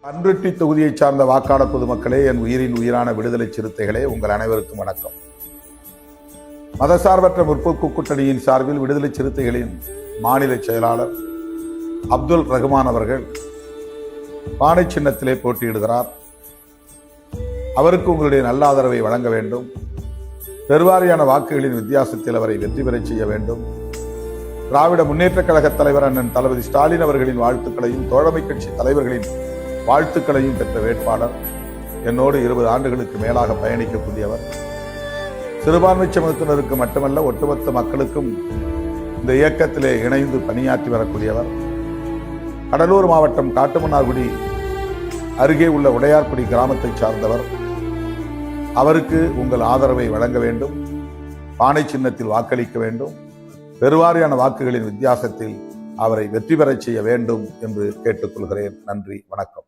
அன்ருட்டி தொகுதியை சார்ந்த வாக்காளர் பொதுமக்களே, என் உயிரின் உயிரான விடுதலை சிறுத்தைகளே, உங்கள் அனைவருக்கும் வணக்கம். மதசார்பற்ற முற்போக்கு கூட்டணியின் சார்பில் விடுதலை சிறுத்தைகளின் மாநில செயலாளர் அப்துல் ரஹ்மான் அவர்கள் பானை சின்னத்திலே போட்டியிடுகிறார். அவருக்கு உங்களுடைய நல்ல ஆதரவை வழங்க வேண்டும். பெருவாரியான வாக்குகளின் வித்தியாசத்தில் அவரை வெற்றி பெறச் செய்ய வேண்டும். திராவிட முன்னேற்றக் கழக தலைவர் அண்ணன் தளபதி ஸ்டாலின் அவர்களின் வாழ்த்துக்களையும் தோழமை கட்சி தலைவர்களின் வாழ்த்துக்களையும் பெற்ற வேட்பாளர். என்னோடு 20 ஆண்டுகளுக்கு மேலாக பயணிக்கக்கூடியவர். சிறுபான்மை சமூகத்தினருக்கு மட்டுமல்ல, ஒட்டுமொத்த மக்களுக்கும் இந்த இயக்கத்திலே இணைந்து பணியாற்றி வரக்கூடியவர். கடலூர் மாவட்டம் காட்டுமன்னார்குடி அருகே உள்ள உடையார்குடி கிராமத்தை சார்ந்தவர். அவருக்கு உங்கள் ஆதரவை வழங்க வேண்டும். பானை சின்னத்தில் வாக்களிக்க வேண்டும். பெருவாரியான வாக்குகளின் வித்தியாசத்தில் அவரை வெற்றி பெறச் செய்ய வேண்டும் என்று கேட்டுக்கொள்கிறேன். நன்றி, வணக்கம்.